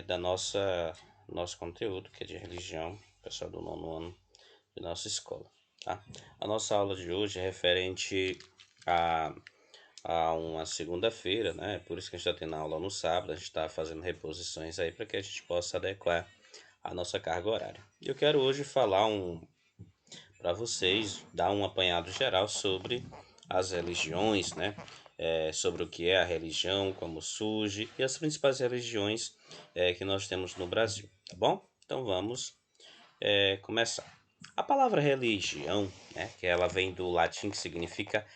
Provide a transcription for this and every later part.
da nosso conteúdo, que é de religião, pessoal do nono ano de nossa escola, tá? A nossa aula de hoje é referente a, a uma segunda-feira, né? Por isso que a gente está tendo aula no sábado, a gente está fazendo reposições aí para que a gente possa adequar a nossa carga horária. Eu quero hoje falar para vocês, dar um apanhado geral sobre as religiões, né? Sobre o que é a religião, como surge e as principais religiões que nós temos no Brasil, tá bom? Então vamos começar. A palavra religião, né, que ela vem do latim que significa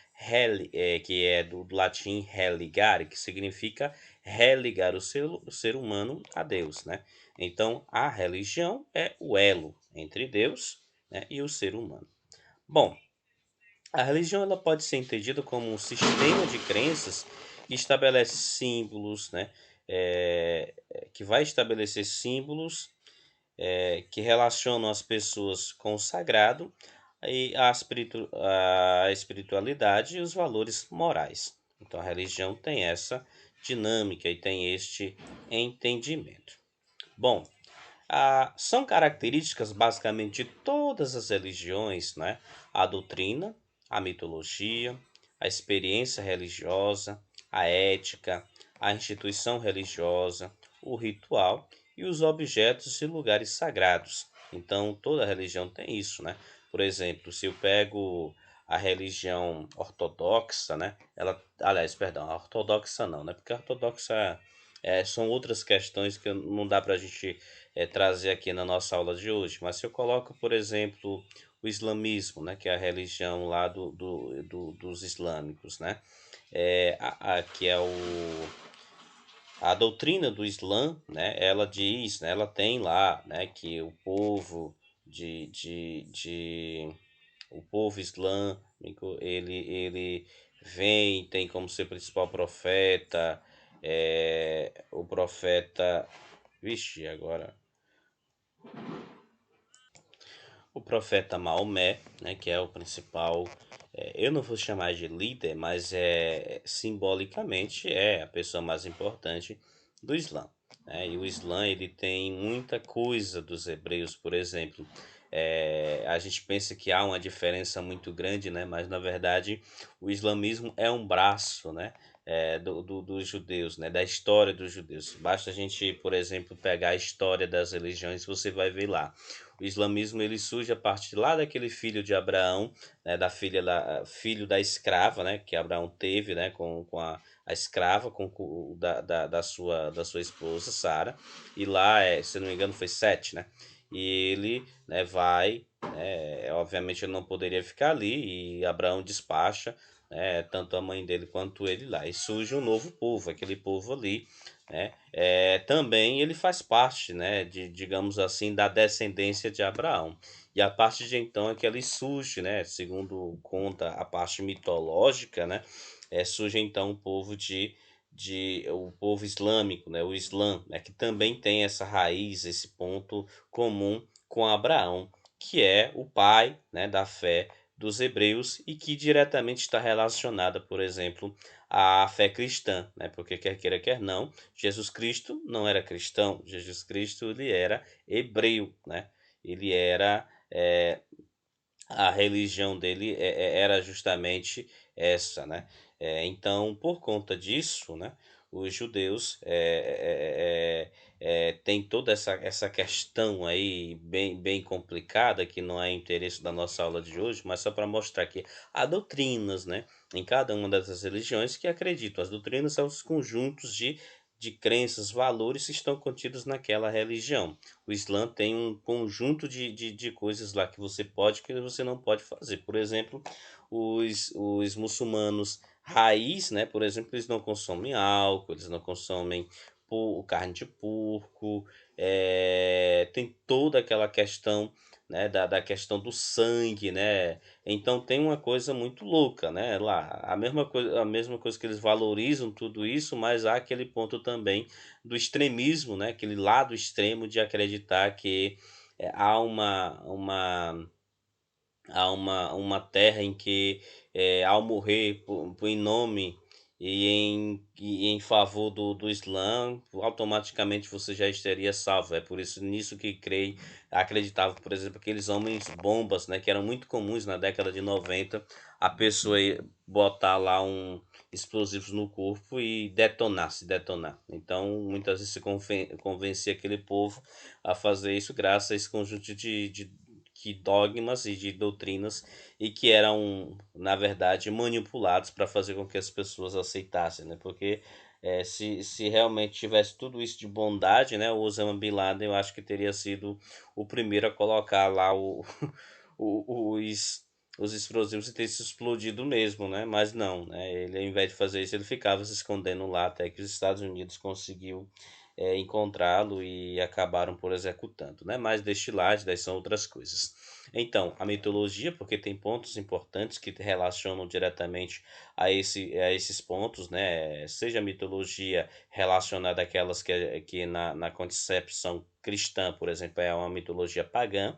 que é do latim religare, que significa religar o ser humano a Deus, né? Então, a religião é o elo entre Deus, né, e o ser humano. Bom, a religião ela pode ser entendida como um sistema de crenças que estabelece símbolos, né, que vai estabelecer símbolos que relacionam as pessoas com o sagrado e a espiritualidade e os valores morais. Então, a religião tem essa dinâmica e tem este entendimento. Bom, são características basicamente de todas as religiões, né? A doutrina, a mitologia, a experiência religiosa, a ética, a instituição religiosa, o ritual e os objetos e lugares sagrados. Então, toda religião tem isso, né? Por exemplo, se eu pego a religião ortodoxa, né? Aliás, perdão, a ortodoxa não, né? Porque a ortodoxa são outras questões que não dá para a gente trazer aqui na nossa aula de hoje. Mas se eu coloco, por exemplo, o islamismo, né, que é a religião lá dos islâmicos, né, que é a doutrina do Islã, né, ela diz, né, ela tem lá, né, que o povo islâmico, ele vem, tem como seu principal profeta, o profeta, vixe, agora o profeta Maomé, né, que é o principal, eu não vou chamar de líder, mas simbolicamente é a pessoa mais importante do Islã, né? E o Islã ele tem muita coisa dos hebreus, por exemplo. A gente pensa que há uma diferença muito grande, né? Mas na verdade o islamismo é um braço, né? Dos judeus, né? Da história dos judeus. Basta a gente, por exemplo, pegar a história das religiões, você vai ver lá. O islamismo ele surge a partir lá daquele filho de Abraão, né, filho da escrava, né, que Abraão teve, né, com a escrava, da sua esposa Sara, e lá, se não me engano, foi Sete, né, e ele, né, vai, né, obviamente ele não poderia ficar ali, e Abraão despacha, né, tanto a mãe dele quanto ele lá, e surge um novo povo, aquele povo ali, né, também ele faz parte, né, digamos assim, da descendência de Abraão. E a partir de então é que ele surge, né, segundo conta a parte mitológica, né, surge então o povo islâmico, né, o Islã, né, que também tem essa raiz, esse ponto comum com Abraão, que é o pai, né, da fé dos hebreus e que diretamente está relacionada, por exemplo, à fé cristã, né, porque quer queira, quer não, Jesus Cristo não era cristão, Jesus Cristo ele era hebreu, né? Ele era a religião dele era justamente essa, né? Então, por conta disso, né, os judeus têm toda essa questão aí bem complicada, que não é interesse da nossa aula de hoje, mas só para mostrar que há doutrinas, né, em cada uma dessas religiões que acreditam. As doutrinas são os conjuntos de crenças, valores que estão contidos naquela religião. O Islã tem um conjunto de coisas lá que você pode e que você não pode fazer. Por exemplo, os muçulmanos raiz, né? Por exemplo, eles não consomem álcool, eles não consomem carne de porco, tem toda aquela questão, né, da questão do sangue, né? Então tem uma coisa muito louca, né? Lá, a mesma coisa que eles valorizam tudo isso, mas há aquele ponto também do extremismo, né? Aquele lado extremo de acreditar que há uma terra em que, ao morrer em nome e em favor do Islã, automaticamente você já estaria salvo. É por isso nisso que creio, acreditava, por exemplo, aqueles homens bombas, né, que eram muito comuns na década de 90, a pessoa botar lá explosivos no corpo e se detonar. Então, muitas vezes se convencia aquele povo a fazer isso graças a esse conjunto de dogmas e de doutrinas e que eram, na verdade, manipulados para fazer com que as pessoas aceitassem, né? Porque se realmente tivesse tudo isso de bondade, né, o Osama Bin Laden eu acho que teria sido o primeiro a colocar lá os explosivos e ter se explodido mesmo, né? Mas não, né? Ele, ao invés de fazer isso, ele ficava se escondendo lá até que os Estados Unidos conseguiu encontrá-lo e acabaram por executando, né? Mas deste lado, daí são outras coisas. Então, a mitologia, porque tem pontos importantes que relacionam diretamente a esses pontos, né? Seja a mitologia relacionada àquelas que na concepção cristã, por exemplo, é uma mitologia pagã,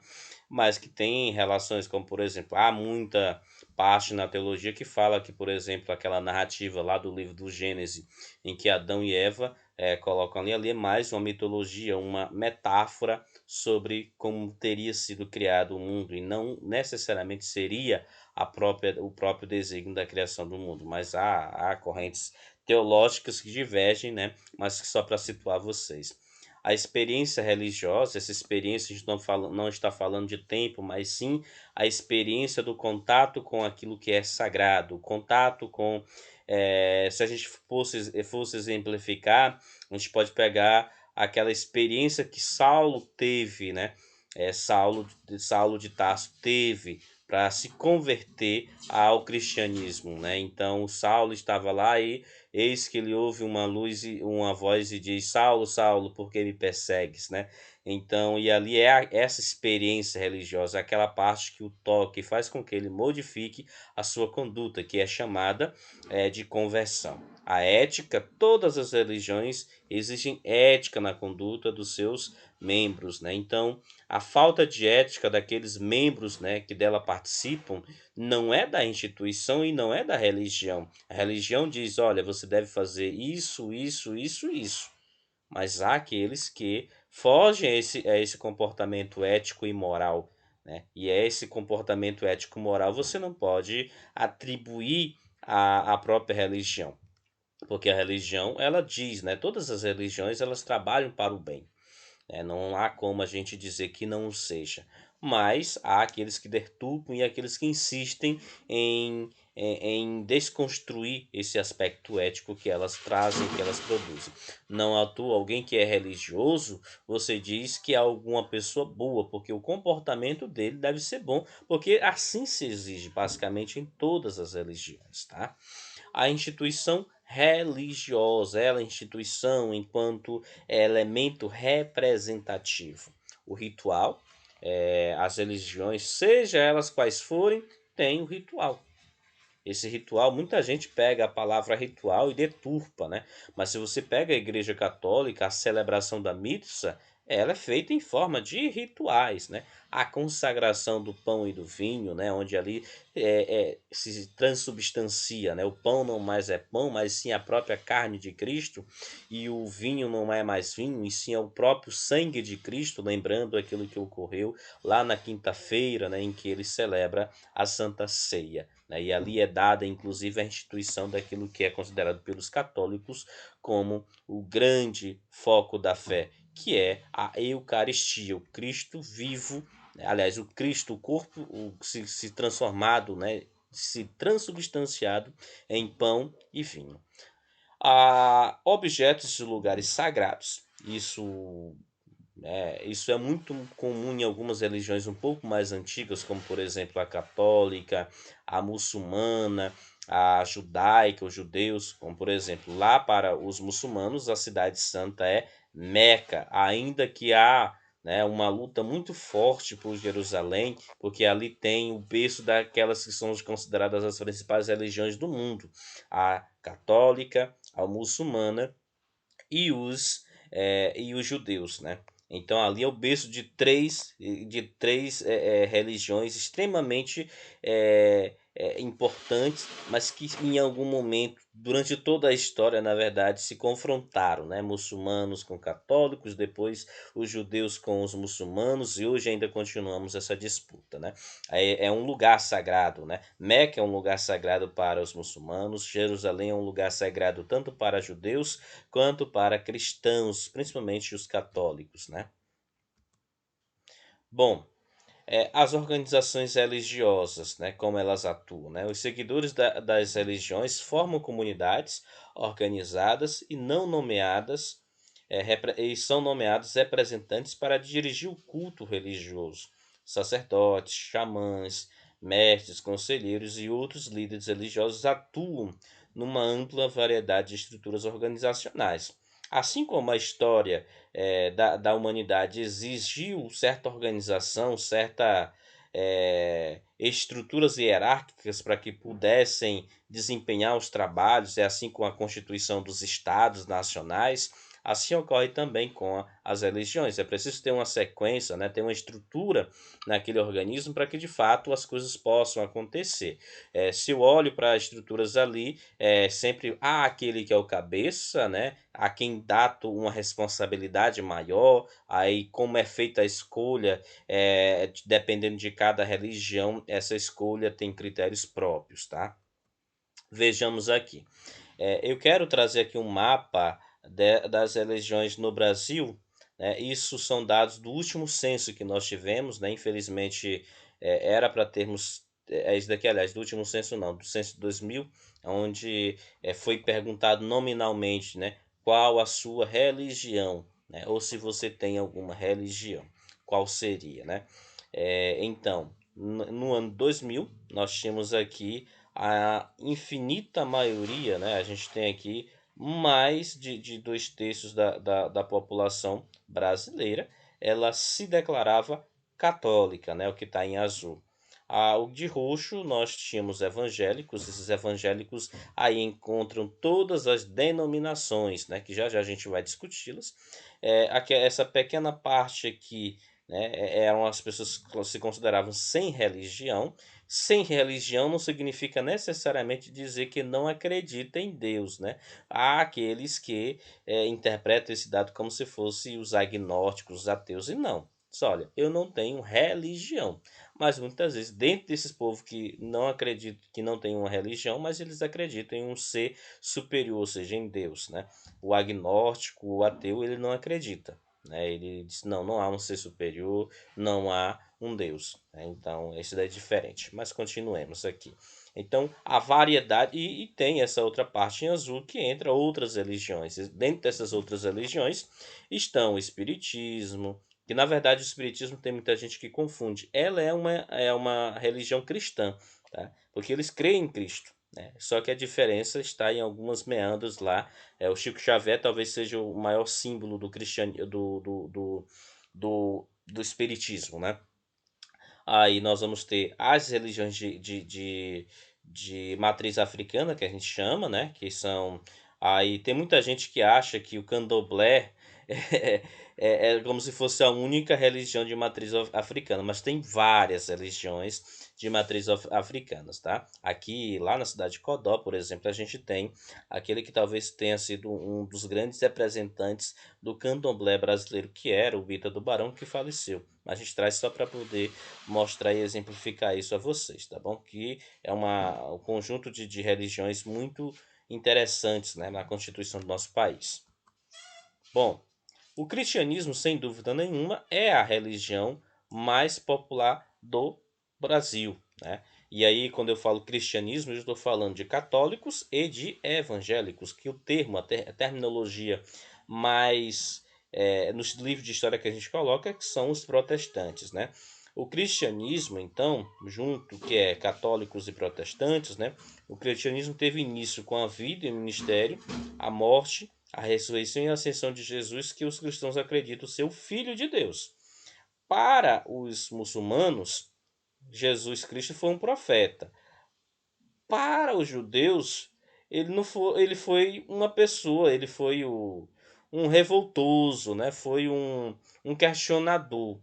mas que tem relações como, por exemplo, há muita parte na teologia que fala que, por exemplo, aquela narrativa lá do livro do Gênesis, em que Adão e Eva colocam ali é mais uma mitologia, uma metáfora sobre como teria sido criado o mundo e não necessariamente seria o próprio desígnio da criação do mundo, mas há correntes teológicas que divergem, né? Mas que só para situar vocês. A experiência religiosa, essa experiência a gente não está falando de tempo, mas sim a experiência do contato com aquilo que é sagrado, o contato com, se a gente fosse exemplificar, a gente pode pegar aquela experiência que Saulo teve, né? Saulo de Tarso teve para se converter ao cristianismo, né? Então Saulo estava lá e eis que ele ouve uma luz e uma voz e diz: Saulo, Saulo, por que me persegues, né? Então, e ali essa experiência religiosa, aquela parte que o toque faz com que ele modifique a sua conduta, que é chamada de conversão. A ética, todas as religiões exigem ética na conduta dos seus membros, né? Então, a falta de ética daqueles membros, né, que dela participam, não é da instituição e não é da religião. A religião diz: olha, você deve fazer isso, isso, isso, isso. Mas há aqueles que fogem a esse comportamento ético e moral, né? E a esse comportamento ético e moral você não pode atribuir à própria religião. Porque a religião, ela diz, né? Todas as religiões, elas trabalham para o bem. Não há como a gente dizer que não o seja. Mas há aqueles que deturpam e aqueles que insistem em desconstruir esse aspecto ético que elas trazem, que elas produzem. Não à toa, alguém que é religioso, você diz que é alguma pessoa boa, porque o comportamento dele deve ser bom, porque assim se exige basicamente em todas as religiões, tá? A instituição religiosa, ela é instituição enquanto elemento representativo. O ritual, as religiões, seja elas quais forem, têm o ritual. Esse ritual, muita gente pega a palavra ritual e deturpa, né? Mas se você pega a Igreja Católica, a celebração da missa, ela é feita em forma de rituais, né? A consagração do pão e do vinho, né? Onde ali se transubstancia, né? O pão não mais é pão, mas sim a própria carne de Cristo, e o vinho não é mais vinho, e sim é o próprio sangue de Cristo, lembrando aquilo que ocorreu lá na quinta-feira, né? Em que ele celebra a Santa Ceia, né? E ali é dada, inclusive, a instituição daquilo que é considerado pelos católicos como o grande foco da fé, que é a Eucaristia, o Cristo vivo, né? Aliás, o Cristo, o corpo se transformado, né? Se transubstanciado em pão e vinho. Há objetos de lugares sagrados. Isso é muito comum em algumas religiões um pouco mais antigas, como por exemplo a católica, a muçulmana, a judaica, os judeus, como por exemplo, lá para os muçulmanos a cidade santa é Meca, ainda que há, né, uma luta muito forte por Jerusalém, porque ali tem o berço daquelas que são consideradas as principais religiões do mundo, a católica, a muçulmana e os judeus, né? Então ali é o berço de três religiões extremamente importantes, mas que em algum momento, durante toda a história, na verdade, se confrontaram, né? Muçulmanos com católicos, depois os judeus com os muçulmanos, e hoje ainda continuamos essa disputa, né? É um lugar sagrado, né? Meca é um lugar sagrado para os muçulmanos, Jerusalém é um lugar sagrado tanto para judeus quanto para cristãos, principalmente os católicos, né? Bom, as organizações religiosas, né, como elas atuam, né? Os seguidores das religiões formam comunidades organizadas e não nomeadas, e são nomeados representantes para dirigir o culto religioso. Sacerdotes, xamãs, mestres, conselheiros e outros líderes religiosos atuam numa ampla variedade de estruturas organizacionais. Assim como a história da humanidade exigiu certa organização, certa estruturas hierárquicas para que pudessem desempenhar os trabalhos, é assim com a constituição dos estados nacionais, assim ocorre também com as religiões. É preciso ter uma sequência, né, ter uma estrutura naquele organismo para que de fato as coisas possam acontecer. Se eu olho para as estruturas ali, sempre há aquele que é o cabeça, né, a quem dá uma responsabilidade maior, aí como é feita a escolha, dependendo de cada religião, essa escolha tem critérios próprios, tá? Vejamos aqui. Eu quero trazer aqui um mapa das religiões no Brasil, né? Isso são dados do último censo que nós tivemos, né? Infelizmente, era para termos, isso daqui, aliás, do último censo não, do censo de 2000, onde foi perguntado nominalmente, né? Qual a sua religião, né? Ou se você tem alguma religião, qual seria, né? Então, no ano 2000, nós tínhamos aqui a infinita maioria, né? A gente tem aqui mais de dois terços da população brasileira, ela se declarava católica, né? O que está em azul. O de roxo nós tínhamos evangélicos, esses evangélicos aí encontram todas as denominações, né? Que já já a gente vai discuti-las. Aqui, essa pequena parte aqui, né? Eram as pessoas que se consideravam sem religião. Sem religião não significa necessariamente dizer que não acredita em Deus, né? Há aqueles que interpretam esse dado como se fosse os agnósticos, os ateus, e não. Diz, olha, eu não tenho religião. Mas muitas vezes, dentro desses povos que não acreditam, que não tem uma religião, mas eles acreditam em um ser superior, ou seja, em Deus, né? O agnóstico, o ateu, ele não acredita, né? Ele diz, não, não há um ser superior, não há um Deus, né? Então, isso daí é diferente. Mas continuemos aqui. Então, a variedade, e tem essa outra parte em azul que entra outras religiões. Dentro dessas outras religiões estão o Espiritismo, que na verdade o Espiritismo tem muita gente que confunde. Ela é uma religião cristã, tá? Porque eles creem em Cristo, né? Só que a diferença está em algumas meandros lá. O Chico Xavier talvez seja o maior símbolo do cristianismo, do espiritismo, né? Aí nós vamos ter as religiões de matriz africana, que a gente chama, né? Que são. Aí tem muita gente que acha que o candomblé é como se fosse a única religião de matriz africana, mas tem várias religiões de matriz africanas, tá? Aqui, lá na cidade de Codó, por exemplo, a gente tem aquele que talvez tenha sido um dos grandes representantes do candomblé brasileiro, que era o Bita do Barão, que faleceu. A gente traz só para poder mostrar e exemplificar isso a vocês, tá bom? Que é um conjunto de religiões muito interessantes, né, na constituição do nosso país. Bom, o cristianismo, sem dúvida nenhuma, é a religião mais popular do Brasil, né? E aí, quando eu falo cristianismo, eu estou falando de católicos e de evangélicos, que o termo, a terminologia mais nos livros de história que a gente coloca, que são os protestantes, né? O cristianismo, então, junto que é católicos e protestantes, né? O cristianismo teve início com a vida e o ministério, a morte, a ressurreição e a ascensão de Jesus, que os cristãos acreditam ser o Filho de Deus. Para os muçulmanos, Jesus Cristo foi um profeta. Para os judeus, ele não foi, ele foi uma pessoa, ele foi um revoltoso, né? Foi um questionador,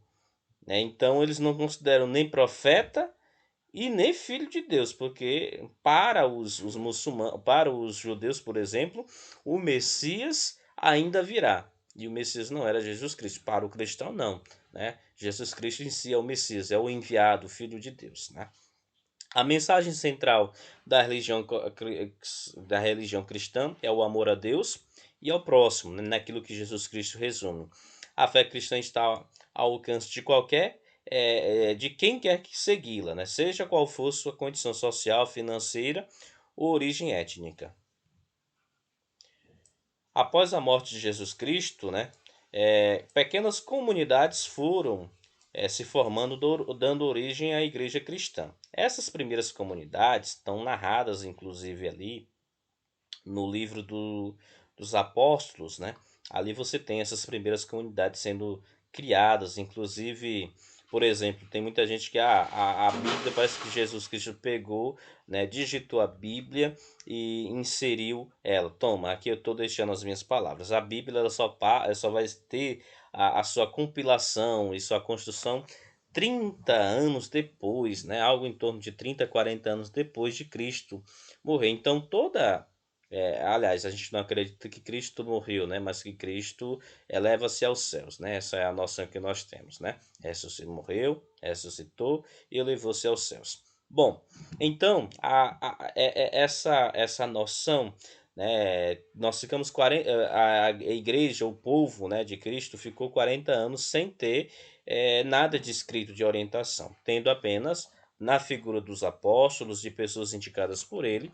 né? Então eles não consideram nem profeta e nem filho de Deus, porque para os muçulmanos, para os judeus, por exemplo, o Messias ainda virá. E o Messias não era Jesus Cristo. Para o cristão, não. Né? Jesus Cristo em si é o Messias, é o enviado, o Filho de Deus. Né? A mensagem central da religião cristã é o amor a Deus e ao próximo, né, naquilo que Jesus Cristo resume. A fé cristã está ao alcance de de quem quer que segui-la, né, seja qual for sua condição social, financeira ou origem étnica. Após a morte de Jesus Cristo, né, pequenas comunidades foram se formando, dando origem à igreja cristã. Essas primeiras comunidades estão narradas, inclusive, ali no livro dos Apóstolos, né? Ali você tem essas primeiras comunidades sendo criadas, inclusive, por exemplo, tem muita gente que a Bíblia parece que Jesus Cristo pegou, né, digitou a Bíblia e inseriu ela. Toma, aqui eu estou deixando as minhas palavras. A Bíblia ela só vai ter a sua compilação e sua construção 30 anos depois, né? Algo em torno de 30, 40 anos depois de Cristo morrer. Então aliás, a gente não acredita que Cristo morreu, né? Mas que Cristo eleva-se aos céus, né? Essa é a noção que nós temos, né? Morreu, ressuscitou e elevou-se aos céus. Bom, então, essa noção, né? Nós ficamos 40, a igreja, o povo, né, de Cristo ficou 40 anos sem ter nada de escrito de orientação, tendo apenas na figura dos apóstolos, de pessoas indicadas por ele,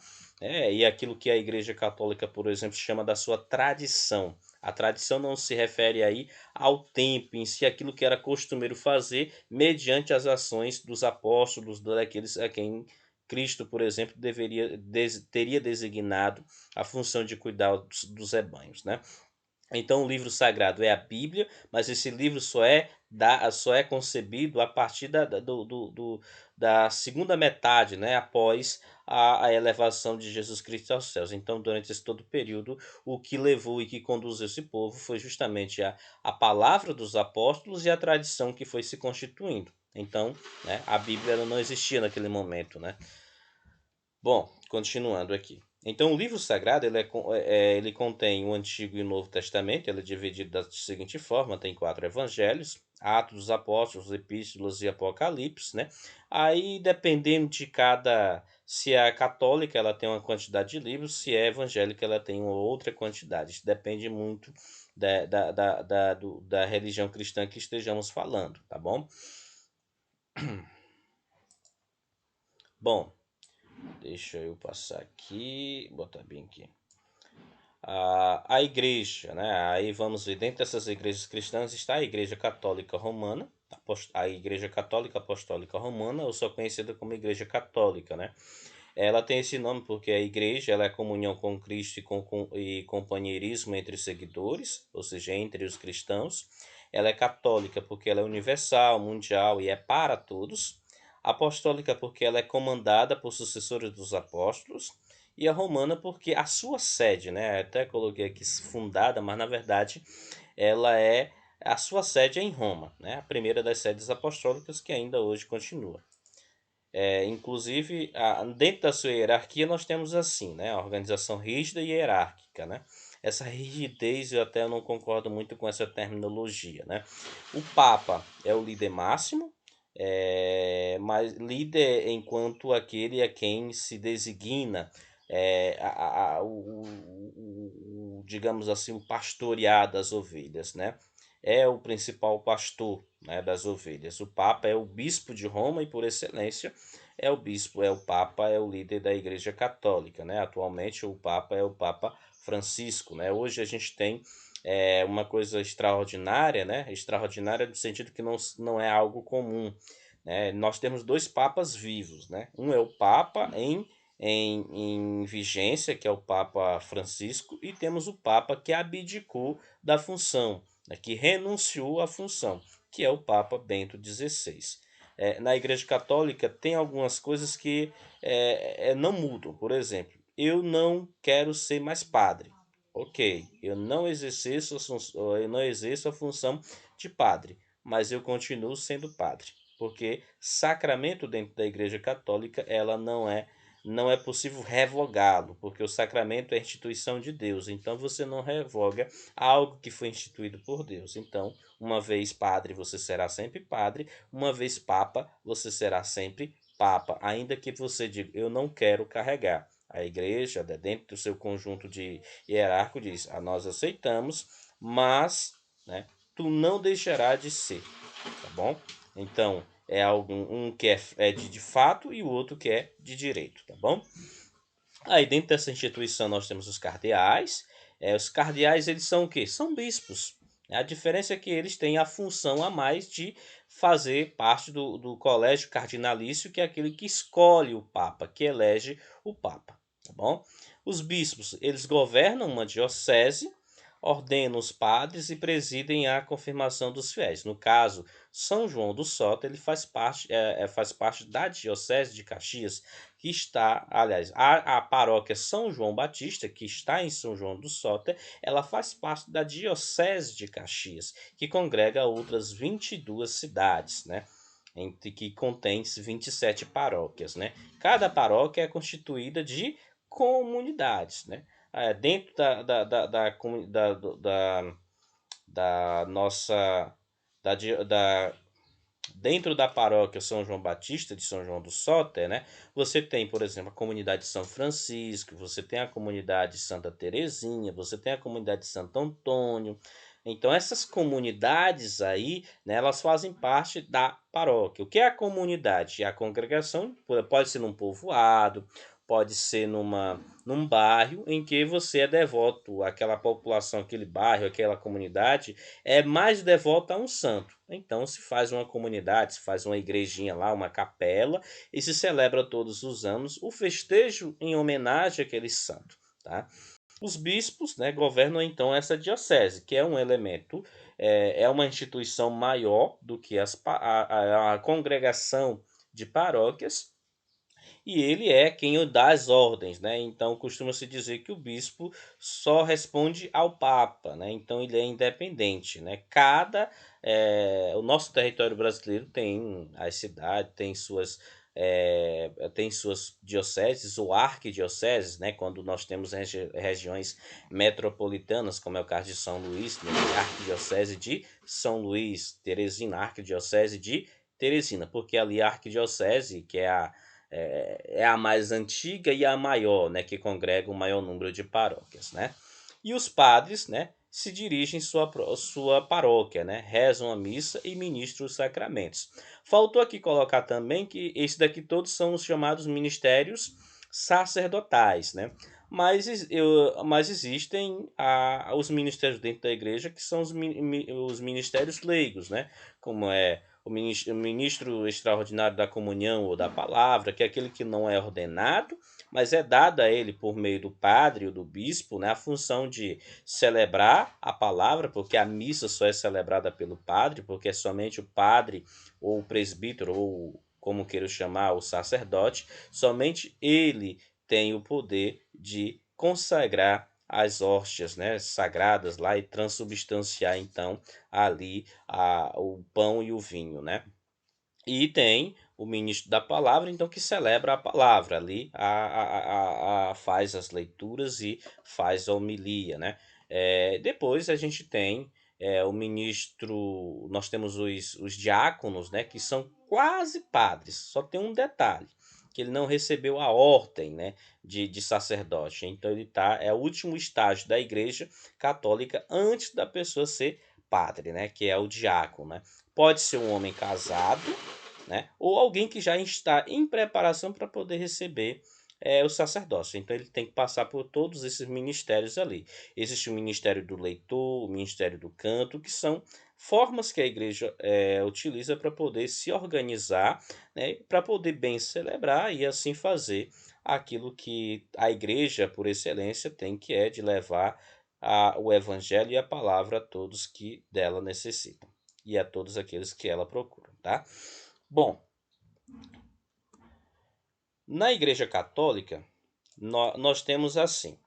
e aquilo que a Igreja Católica, por exemplo, chama da sua tradição. A tradição não se refere aí ao tempo em si, aquilo que era costumeiro fazer mediante as ações dos apóstolos, daqueles a quem Cristo, por exemplo, teria designado a função de cuidar dos rebanhos, né? Então o livro sagrado é a Bíblia, mas esse livro só é concebido a partir da segunda metade, né, após a elevação de Jesus Cristo aos céus. Então, durante esse todo período, o que levou e que conduziu esse povo foi justamente a palavra dos apóstolos e a tradição que foi se constituindo. Então, né, a Bíblia ela não existia naquele momento, né? Bom, continuando aqui. Então, o livro sagrado ele contém o Antigo e o Novo Testamento. Ele é dividido da seguinte forma: tem 4 evangelhos, Atos dos Apóstolos, Epístolas e Apocalipse, né? Aí, dependendo de se é católica, ela tem uma quantidade de livros, se é evangélica, ela tem uma outra quantidade. Isso depende muito da religião cristã que estejamos falando, tá bom? Bom, deixa eu passar aqui, botar bem aqui. A igreja, né? Aí vamos ver, dentro dessas igrejas cristãs está a Igreja Católica Romana, a Igreja Católica Apostólica Romana, ou só conhecida como Igreja Católica, né? Ela tem esse nome porque a igreja ela é comunhão com Cristo e companheirismo entre os seguidores, ou seja, entre os cristãos. Ela é católica porque ela é universal, mundial e é para todos. Apostólica porque ela é comandada por sucessores dos apóstolos. E a romana porque a sua sede, né? Até coloquei aqui fundada, mas na verdade ela é a sua sede é em Roma, né? A primeira das sedes apostólicas que ainda hoje continua. Inclusive, dentro da sua hierarquia, nós temos assim, né? A organização rígida e hierárquica, né? Essa rigidez eu até não concordo muito com essa terminologia, né? O Papa é o líder máximo, mas líder enquanto aquele a quem se designa digamos assim, o pastorear das ovelhas, né? É o principal pastor, né, das ovelhas. O Papa é o bispo de Roma e, por excelência, é o Papa, é o líder da Igreja Católica, né? Atualmente o Papa é o Papa Francisco, né? Hoje a gente tem uma coisa extraordinária, né? Extraordinária no sentido que não é algo comum, né? Nós temos dois papas vivos, né? Um é o Papa em vigência, que é o Papa Francisco, e temos o Papa que abdicou da função, né? Que renunciou à função, que é o Papa Bento XVI. Na Igreja Católica tem algumas coisas que não mudam. Por exemplo, eu não quero ser mais padre. Ok, eu não exerço a função de padre, mas eu continuo sendo padre. porque sacramento dentro da Igreja Católica ela não é possível revogá-lo, porque o sacramento é a instituição de Deus, então você não revoga algo que foi instituído por Deus. Então, uma vez padre, você será sempre padre, uma vez papa, você será sempre papa, ainda que você diga, eu não quero carregar. A igreja, dentro do seu conjunto de hierárquico, diz, nós aceitamos, mas, né, tu não deixará de ser, tá bom? Então, é algo, um que é de fato e o outro que é de direito, tá bom? Aí dentro dessa instituição nós temos os cardeais. Os cardeais eles são o quê? São bispos. A diferença é que eles têm a função a mais de fazer parte do colégio cardinalício, que é aquele que escolhe o Papa, que elege o Papa, tá bom? Os bispos, eles governam uma diocese, ordenam os padres e presidem a confirmação dos fiéis. No caso, São João do Sota, ele faz parte da diocese de Caxias, que está, aliás, a paróquia São João Batista, que está em São João do Sota, ela faz parte da Diocese de Caxias, que congrega outras 22 cidades, né? Entre que contém 27 paróquias, né? Cada paróquia é constituída de comunidades, né? Dentro da nossa da dentro da paróquia São João Batista de São João do Soter, né, você tem, por exemplo, a comunidade São Francisco, você tem a comunidade Santa Terezinha, você tem a comunidade Santo Antônio. Então, essas comunidades aí, né, elas fazem parte da paróquia. O que é a comunidade? É a congregação, pode ser num povoado, pode ser num bairro em que você é devoto, aquela população, aquele bairro, aquela comunidade é mais devota a um santo. Então se faz uma comunidade, se faz uma igrejinha lá, uma capela, e se celebra todos os anos o festejo em homenagem àquele santo, tá? Os bispos, né, governam então essa diocese, que é um elemento, é uma instituição maior do que a congregação de paróquias, e ele é quem dá as ordens, né? Então costuma-se dizer que o bispo só responde ao Papa, né? Então ele é independente, né? O nosso território brasileiro tem as cidades, tem suas dioceses ou arquidioceses, né? Quando nós temos regiões metropolitanas, como é o caso de São Luís, né? A arquidiocese de São Luís, Teresina, arquidiocese de Teresina, porque ali a arquidiocese, que é a mais antiga e a maior, né, que congrega o maior número de paróquias, né? E os padres, né, se dirigem sua paróquia, né, rezam a missa e ministram os sacramentos. Faltou aqui colocar também que esse daqui todos são os chamados ministérios sacerdotais, né? Mas existem os ministérios dentro da igreja que são os ministérios leigos, né? Como é o ministro extraordinário da comunhão ou da palavra, que é aquele que não é ordenado, mas é dado a ele por meio do padre ou do bispo, né, a função de celebrar a palavra, porque a missa só é celebrada pelo padre, porque é somente o padre ou o presbítero ou como queira chamar, o sacerdote, somente ele tem o poder de consagrar as hóstias, né, sagradas lá e transubstanciar então ali o pão e o vinho, né? E tem o ministro da palavra, então, que celebra a palavra ali, faz as leituras e faz a homilia, né? Depois a gente tem o ministro, nós temos os diáconos, né? Que são quase padres, só tem um detalhe, que ele não recebeu a ordem, né? De sacerdote, então é o último estágio da igreja católica antes da pessoa ser padre, né? Que é o diácono, né? Pode ser um homem casado, né? Ou alguém que já está em preparação para poder receber o sacerdócio. Então ele tem que passar por todos esses ministérios ali. Existe o ministério do leitor, o ministério do canto, que são formas que a igreja utiliza para poder se organizar, né? Para poder bem celebrar e assim fazer aquilo que a igreja, por excelência, tem, que é de levar o evangelho e a palavra a todos que dela necessitam e a todos aqueles que ela procura, tá? Bom, na Igreja Católica, nós temos assim,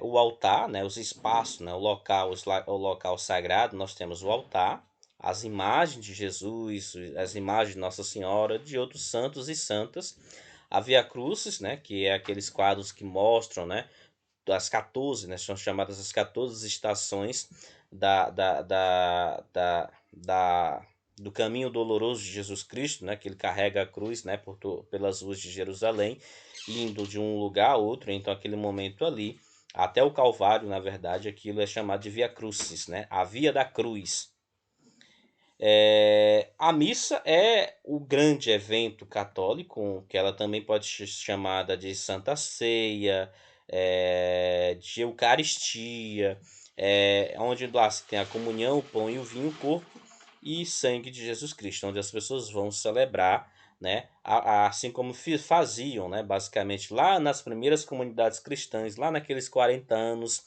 o altar, né, os espaços, né, o local sagrado, nós temos o altar, as imagens de Jesus, as imagens de Nossa Senhora, de outros santos e santas. A Via Crucis, né, que é aqueles quadros que mostram, né, das 14, né, são chamadas as 14 estações da, da, da, da, da- do caminho doloroso de Jesus Cristo, né, que ele carrega a cruz, né, pelas ruas de Jerusalém, indo de um lugar a outro. Então, aquele momento ali, até o Calvário, na verdade, aquilo é chamado de Via Crucis, né, a Via da Cruz. A missa é o grande evento católico, que ela também pode ser chamada de Santa Ceia, de Eucaristia, onde lá se tem a comunhão, o pão e o vinho, o corpo e sangue de Jesus Cristo, onde as pessoas vão celebrar, né, assim como faziam, né, basicamente lá nas primeiras comunidades cristãs, lá naqueles 40 anos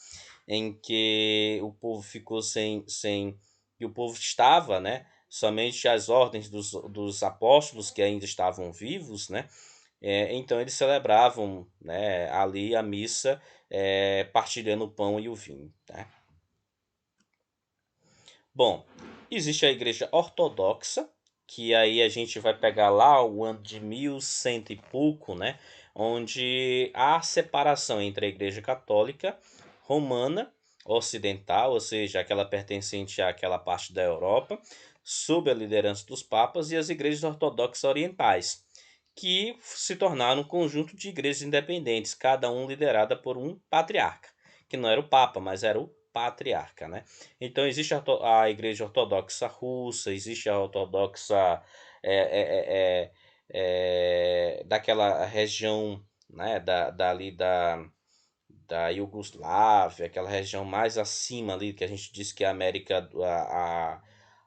em que o povo ficou sem e o povo estava, né, somente as ordens dos apóstolos que ainda estavam vivos, né, então eles celebravam, né, ali a missa, partilhando o pão e o vinho, né. Bom, existe a igreja ortodoxa, que aí a gente vai pegar lá o ano de 1100 e pouco, né, onde há separação entre a igreja católica romana ocidental, ou seja, aquela pertencente àquela parte da Europa, sob a liderança dos papas, e as igrejas ortodoxas orientais, que se tornaram um conjunto de igrejas independentes, cada um liderada por um patriarca, que não era o papa, mas era o patriarca, né? Então existe a igreja ortodoxa russa, existe a ortodoxa daquela região, né, dali da Iugoslávia, aquela região mais acima ali, que a gente diz que é a América,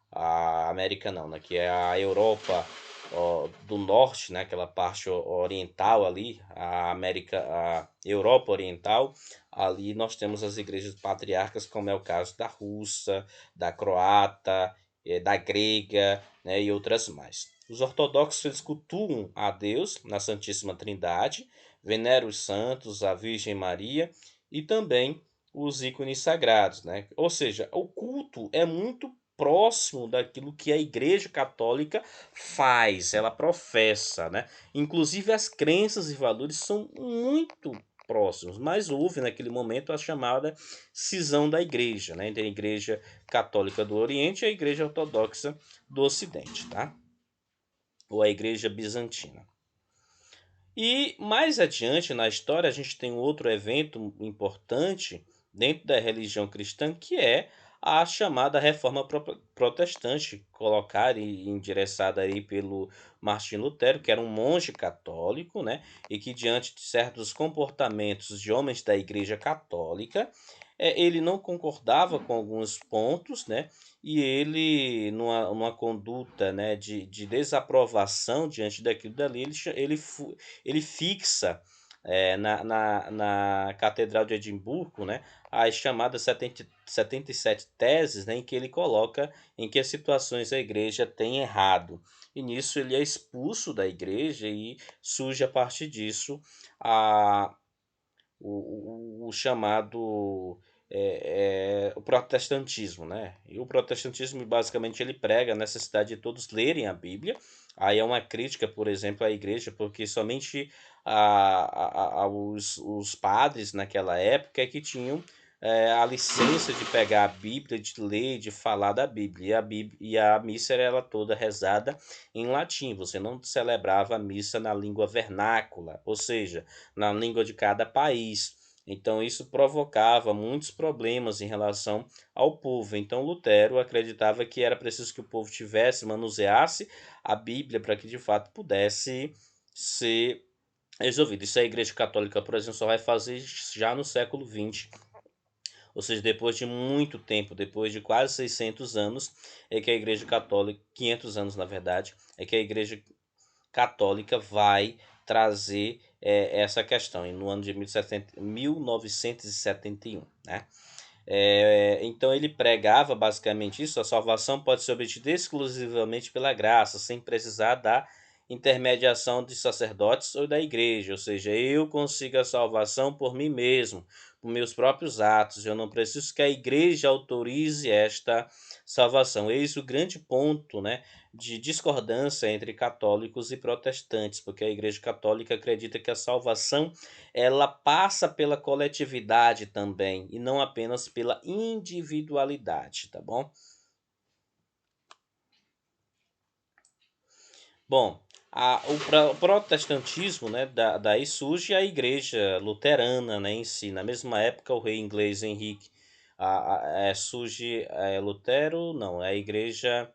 a América não, né, que é a Europa, ó, do Norte, né, aquela parte oriental ali, a América, a Europa Oriental. Ali nós temos as igrejas patriarcas, como é o caso da russa, da croata, da grega, né, e outras mais. Os ortodoxos eles cultuam a Deus na Santíssima Trindade, veneram os santos, a Virgem Maria e também os ícones sagrados, né? Ou seja, o culto é muito próximo daquilo que a Igreja Católica faz, ela professa, né? Inclusive as crenças e valores são muito próximos, mas houve naquele momento a chamada cisão da igreja, né, entre a Igreja Católica do Oriente e a Igreja Ortodoxa do Ocidente, tá? Ou a Igreja Bizantina. E mais adiante na história a gente tem um outro evento importante dentro da religião cristã, que é a chamada Reforma Protestante, colocada e endereçada aí pelo Martim Lutero, que era um monge católico, né, e que diante de certos comportamentos de homens da Igreja Católica, ele não concordava com alguns pontos, né, e ele, numa conduta, né, de desaprovação diante daquilo dali, ele fixa, na Catedral de Edimburgo, né, as chamadas 77 teses, né, em que ele coloca em que as situações a igreja tem errado. E nisso ele é expulso da igreja e surge a partir disso a, o chamado o protestantismo, né? E o protestantismo basicamente ele prega a necessidade de todos lerem a Bíblia. Aí é uma crítica, por exemplo, à igreja, porque somente os padres naquela época é que tinham a licença de pegar a Bíblia, de ler, de falar da Bíblia. E a missa era ela toda rezada em latim. Você não celebrava a missa na língua vernácula, ou seja, na língua de cada país. Então isso provocava muitos problemas em relação ao povo. Então Lutero acreditava que era preciso que o povo tivesse, manuseasse a Bíblia para que de fato pudesse ser resolvido. Isso a Igreja Católica, por exemplo, só vai fazer já no século XX. Ou seja, depois de muito tempo, depois de quase 600 anos, é que a Igreja Católica, 500 anos na verdade, é que a Igreja Católica vai trazer essa questão, no ano de 1971, né? Então ele pregava basicamente isso: a salvação pode ser obtida exclusivamente pela graça, sem precisar da intermediação de sacerdotes ou da igreja, ou seja, eu consigo a salvação por mim mesmo, por meus próprios atos, eu não preciso que a igreja autorize esta salvação. Eis o grande ponto, né, de discordância entre católicos e protestantes, porque a igreja católica acredita que a salvação ela passa pela coletividade também, e não apenas pela individualidade, tá bom? Bom, o protestantismo, né, daí surge a igreja luterana, né, em si. Na mesma época, o rei inglês Henrique surge Lutero, não, é a igreja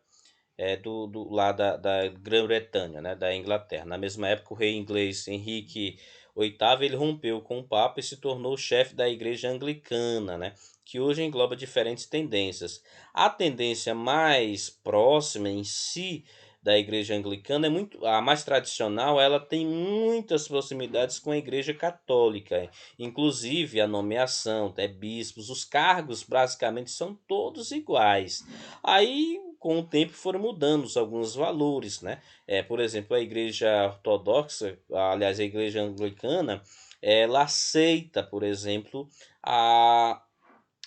lá da Grã-Bretanha, né, da Inglaterra. Na mesma época, o rei inglês Henrique VIII ele rompeu com o Papa e se tornou chefe da Igreja Anglicana, né, que hoje engloba diferentes tendências. A tendência mais próxima em si da Igreja Anglicana é muito a mais tradicional, ela tem muitas proximidades com a Igreja Católica, inclusive a nomeação, até bispos, os cargos basicamente são todos iguais. Aí, com o tempo, foram mudando alguns valores, né? Por exemplo, a igreja ortodoxa, aliás, a igreja anglicana, ela aceita, por exemplo, a,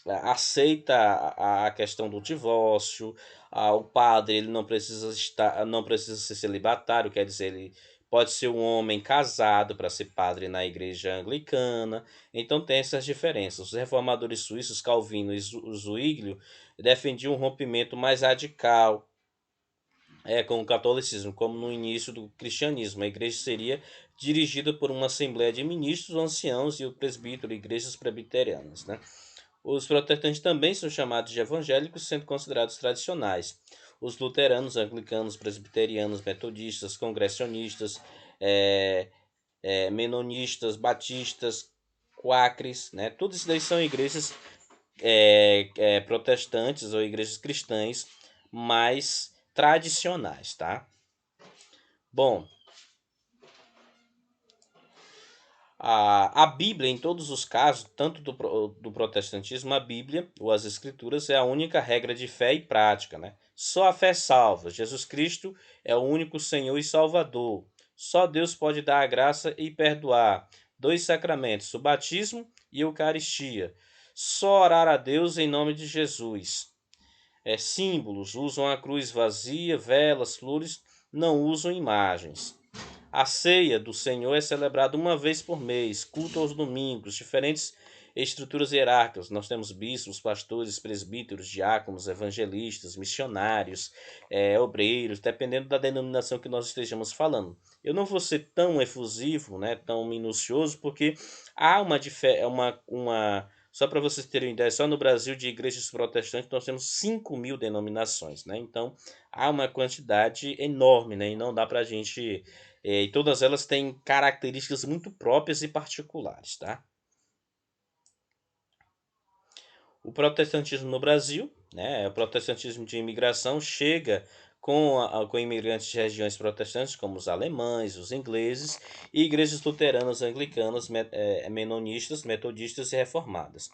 aceita a questão do divórcio, o padre ele não precisa ser celibatário, quer dizer, ele pode ser um homem casado para ser padre na igreja anglicana, então tem essas diferenças. Os reformadores suíços, Calvino e Zwinglio, defendiam um rompimento mais radical com o catolicismo, como no início do cristianismo. A igreja seria dirigida por uma assembleia de ministros, anciãos e o presbítero, igrejas presbiterianas, né? Os protestantes também são chamados de evangélicos, sendo considerados tradicionais. Os luteranos, anglicanos, presbiterianos, metodistas, congregacionistas, eh, menonistas, batistas, quáqueres, né? Todos isso daí são igrejas protestantes ou igrejas cristãs mais tradicionais, tá? Bom, a Bíblia, em todos os casos, tanto do protestantismo, a Bíblia ou as Escrituras é a única regra de fé e prática, né? Só a fé salva. Jesus Cristo é o único Senhor e Salvador. Só Deus pode dar a graça e perdoar. Dois sacramentos, o batismo e a Eucaristia. Só orar a Deus em nome de Jesus. Símbolos, usam a cruz vazia, velas, flores, não usam imagens. A ceia do Senhor é celebrada uma vez por mês, culto aos domingos, diferentes estruturas hierárquicas. Nós temos bispos, pastores, presbíteros, diáconos, evangelistas, missionários, obreiros, dependendo da denominação que nós estejamos falando. Eu não vou ser tão efusivo, né, tão minucioso, porque há só para vocês terem uma ideia, só no Brasil de igrejas protestantes nós temos 5.000 denominações, né? Então há uma quantidade enorme, né? E não dá para a gente e todas elas têm características muito próprias e particulares, tá? O protestantismo no Brasil, né, o protestantismo de imigração chega com imigrantes de regiões protestantes, como os alemães, os ingleses, e igrejas luteranas, anglicanas, menonistas, metodistas e reformadas.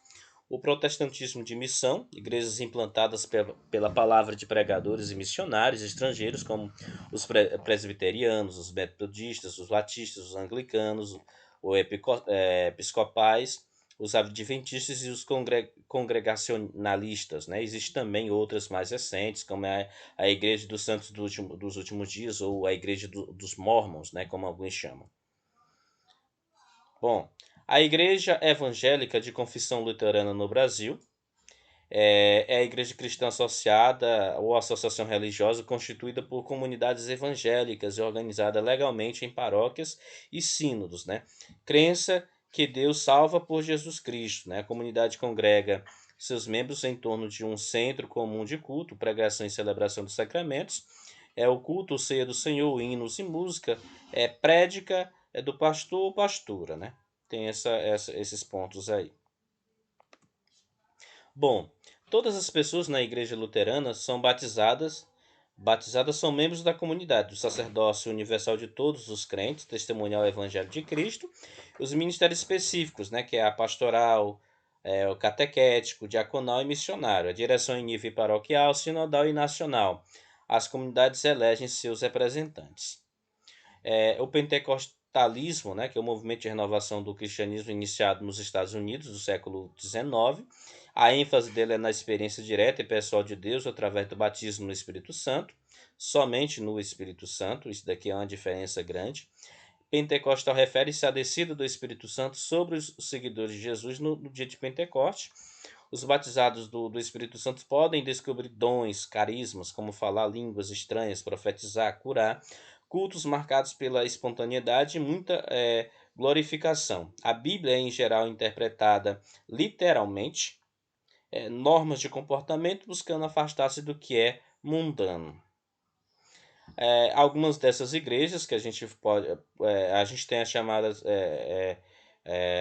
O protestantismo de missão, igrejas implantadas pela palavra de pregadores e missionários estrangeiros, como os presbiterianos, os metodistas, os batistas, os anglicanos, os episcopais, os adventistas e os congregacionalistas, né? Existem também outras mais recentes, como a Igreja dos Santos dos Últimos Dias ou a Igreja dos Mormons, né? Como alguns chamam. Bom, a Igreja Evangélica de Confissão Luterana no Brasil é a igreja cristã associada ou associação religiosa constituída por comunidades evangélicas e organizada legalmente em paróquias e sínodos, né? Crença que Deus salva por Jesus Cristo, né? A comunidade congrega seus membros em torno de um centro comum de culto, pregação e celebração dos sacramentos, o culto, ceia do Senhor, hinos e música, prédica do pastor ou pastora, né? Tem esses pontos aí. Bom, todas as pessoas na igreja luterana são batizadas. Batizadas são membros da comunidade, do sacerdócio universal de todos os crentes, testemunhar o evangelho de Cristo, os ministérios específicos, né, que é a pastoral, o catequético, diaconal e missionário, a direção em nível paroquial, sinodal e nacional. As comunidades elegem seus representantes. O pentecostalismo, né, que é o movimento de renovação do cristianismo iniciado nos Estados Unidos do século XIX. A ênfase dele é na experiência direta e pessoal de Deus através do batismo no Espírito Santo, somente no Espírito Santo. Isso daqui é uma diferença grande. Pentecostal refere-se à descida do Espírito Santo sobre os seguidores de Jesus no dia de Pentecoste. Os batizados do Espírito Santo podem descobrir dons, carismas, como falar línguas estranhas, profetizar, curar, cultos marcados pela espontaneidade e muita glorificação. A Bíblia é, em geral, interpretada literalmente, normas de comportamento, buscando afastar-se do que é mundano. Algumas dessas igrejas que a gente pode. A gente tem as chamadas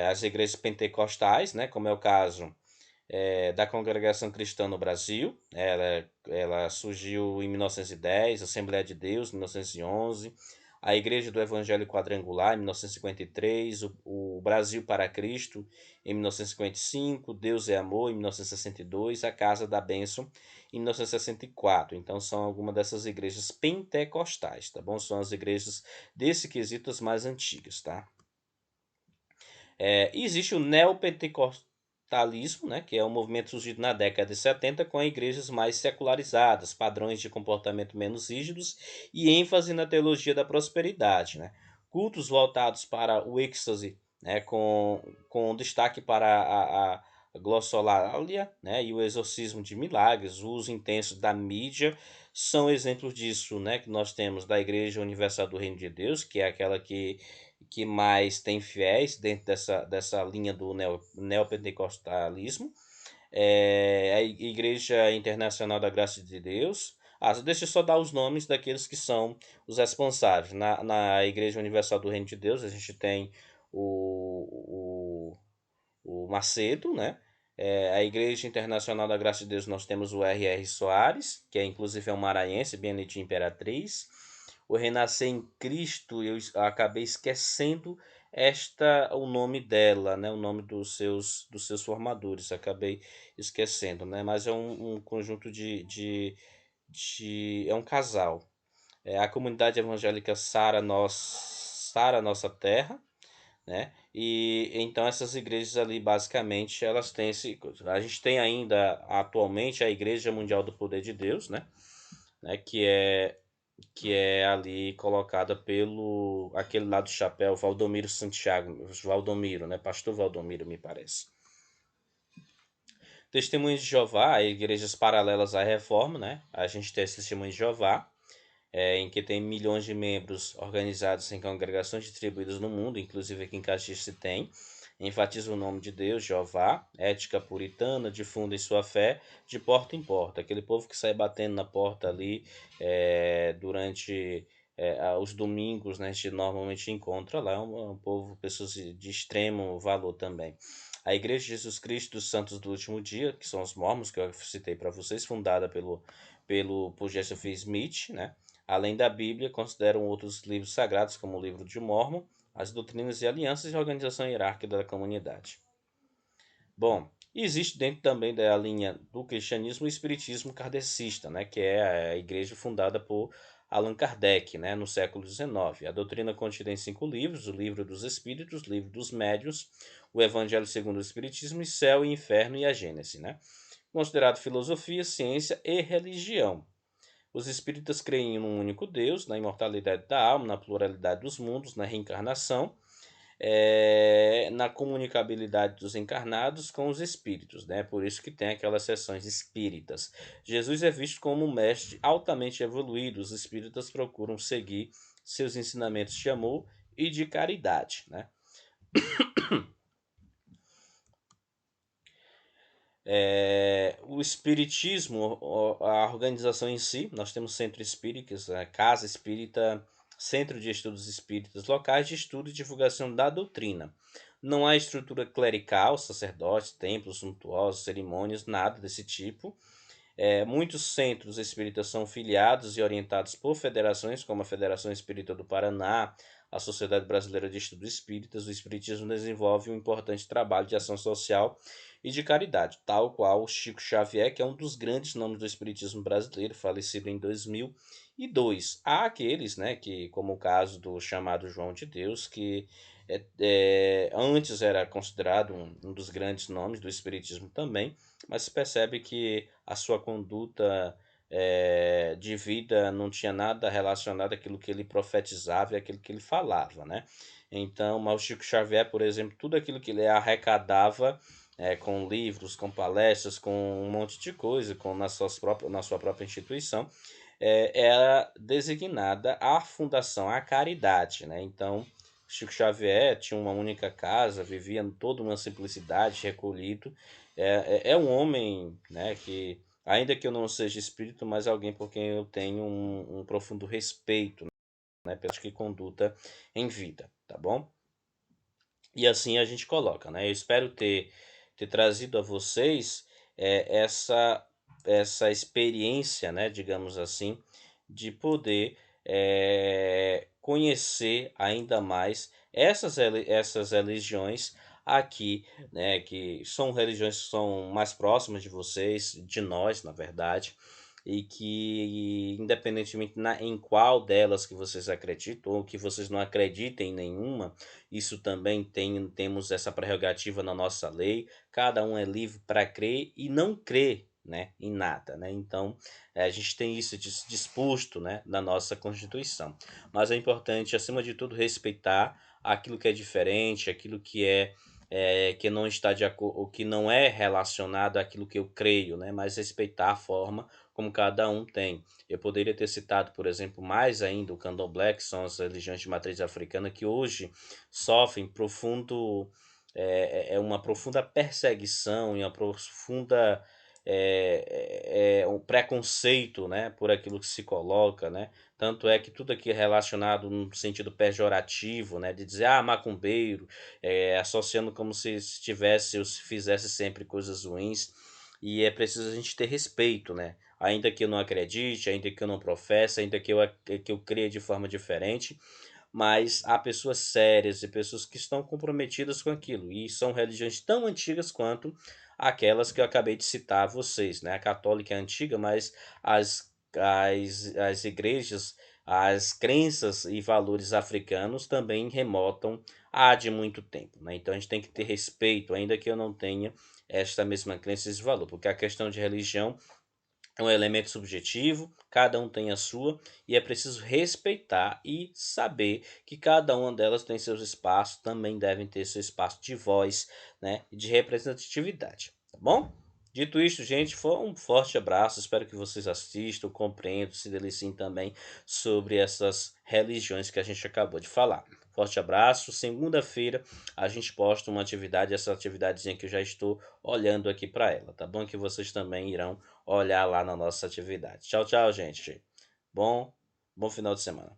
as igrejas pentecostais, né, como é o caso da Congregação Cristã no Brasil. Ela surgiu em 1910, Assembleia de Deus, em 1911, a Igreja do Evangelho Quadrangular, em 1953, o Brasil para Cristo, em 1955, Deus é Amor, em 1962, a Casa da Bênção, em 1964. Então, são algumas dessas igrejas pentecostais, tá bom? São as igrejas desse quesito as mais antigas, tá? Existe o neopentecostalismo, né, que é um movimento surgido na década de 70 com igrejas mais secularizadas, padrões de comportamento menos rígidos e ênfase na teologia da prosperidade. Né? Cultos voltados para o êxtase, né, com destaque para a glossolalia, né, e o exorcismo de milagres, o uso intenso da mídia, são exemplos disso, né, que nós temos da Igreja Universal do Reino de Deus, que é aquela que mais tem fiéis dentro dessa linha do neopentecostalismo. A Igreja Internacional da Graça de Deus. Deixa eu só dar os nomes daqueles que são os responsáveis. Na Igreja Universal do Reino de Deus, a gente tem o Macedo, né? A Igreja Internacional da Graça de Deus, nós temos o R.R. Soares, que inclusive é um maranhense, Benedito Imperatriz. O Renascer em Cristo, eu acabei esquecendo o nome dela, né? O nome dos seus formadores, acabei esquecendo, né? Mas é um conjunto é um casal. A comunidade evangélica Sara Nossa Terra, né? E então essas igrejas ali basicamente elas têm a gente tem ainda atualmente a Igreja Mundial do Poder de Deus, né? Que é ali colocada pelo aquele lá do chapéu, Valdomiro Santiago, Valdomiro, né? Pastor Valdomiro, me parece. Testemunhos de Jeová, igrejas paralelas à Reforma, né? A gente tem esse Testemunho de Jeová, em que tem milhões de membros organizados em congregações distribuídas no mundo, inclusive aqui em Caxias se tem. Enfatiza o nome de Deus, Jeová, ética puritana, difundem sua fé de porta em porta. Aquele povo que sai batendo na porta ali durante os domingos, né, a gente normalmente encontra lá, um povo, pessoas de extremo valor também. A Igreja de Jesus Cristo dos Santos do Último Dia, que são os mormons, que eu citei para vocês, fundada por Joseph Smith, né? Além da Bíblia, consideram outros livros sagrados, como o Livro de Mórmon, as doutrinas e alianças e a organização hierárquica da comunidade. Bom, existe dentro também da linha do cristianismo o espiritismo kardecista, né, que é a igreja fundada por Allan Kardec, né, no século XIX. A doutrina contida em 5 livros: o Livro dos Espíritos, o Livro dos Médiuns, o Evangelho segundo o Espiritismo, e Céu e Inferno e a Gênese, né? Considerado filosofia, ciência e religião. Os espíritas creem em um único Deus, na imortalidade da alma, na pluralidade dos mundos, na reencarnação, na comunicabilidade dos encarnados com os espíritos, né? Por isso que tem aquelas sessões espíritas. Jesus é visto como um mestre altamente evoluído. Os espíritas procuram seguir seus ensinamentos de amor e de caridade, né? O espiritismo, a organização em si, nós temos centro espíritas, casa espírita, centro de estudos espíritas, locais de estudo e divulgação da doutrina. Não há estrutura clerical, sacerdotes, templos suntuosos, cerimônias, nada desse tipo. Muitos centros espíritas são filiados e orientados por federações, como a Federação Espírita do Paraná, a Sociedade Brasileira de Estudos Espíritas, o Espiritismo desenvolve um importante trabalho de ação social e de caridade, tal qual o Chico Xavier, que é um dos grandes nomes do Espiritismo brasileiro, falecido em 2002. Há aqueles, né, que, como o caso do chamado João de Deus, que antes era considerado um dos grandes nomes do Espiritismo também, mas se percebe que a sua conduta de vida não tinha nada relacionado àquilo que ele profetizava e àquilo que ele falava, né? Então, mas o Chico Xavier, por exemplo, tudo aquilo que ele arrecadava com livros, com palestras, com um monte de coisa, na sua própria instituição, era designada à fundação, à caridade, né? Então, Chico Xavier tinha uma única casa, vivia em toda uma simplicidade, recolhido. É um homem, né, que, ainda que eu não seja espírito, mas alguém por quem eu tenho um profundo respeito, né, pela que conduta em vida, tá bom? E assim a gente coloca, né? Eu espero ter trazido a vocês essa experiência, né, digamos assim, de poder conhecer ainda mais essas religiões aqui, né, que são religiões que são mais próximas de vocês, de nós, na verdade, e que independentemente em qual delas que vocês acreditam ou que vocês não acreditem em nenhuma, isso também temos essa prerrogativa na nossa lei. Cada um é livre para crer e não crer, né, em nada, né? Então, a gente tem isso disposto, né, na nossa Constituição. Mas é importante, acima de tudo, respeitar aquilo que é diferente, aquilo que não está de acordo, o que não é relacionado àquilo que eu creio, né? Mas respeitar a forma como cada um tem. Eu poderia ter citado, por exemplo, mais ainda o Candomblé, que são as religiões de matriz africana, que hoje sofrem uma profunda perseguição e uma profunda um preconceito, né, por aquilo que se coloca, né? Tanto é que tudo aqui é relacionado no sentido pejorativo, né, de dizer, macumbeiro, associando como se tivesse ou se fizesse sempre coisas ruins. E é preciso a gente ter respeito, né? Ainda que eu não acredite, ainda que eu não professe, ainda que eu creia de forma diferente, mas há pessoas sérias e pessoas que estão comprometidas com aquilo, e são religiões tão antigas quanto aquelas que eu acabei de citar a vocês, né? A católica é antiga, mas as igrejas, as crenças e valores africanos também remontam a de muito tempo, né? Então a gente tem que ter respeito, ainda que eu não tenha esta mesma crença e esse valor, porque a questão de religião é um elemento subjetivo, cada um tem a sua, e é preciso respeitar e saber que cada uma delas tem seus espaços, também devem ter seu espaço de voz, né, e de representatividade, tá bom? Dito isto, gente, foi um forte abraço, espero que vocês assistam, compreendam, se deliciem também sobre essas religiões que a gente acabou de falar. Forte abraço, segunda-feira a gente posta uma atividade, essa atividadezinha que eu já estou olhando aqui para ela, tá bom? Que vocês também irão olhar lá na nossa atividade. Tchau, tchau, gente. Bom, bom final de semana.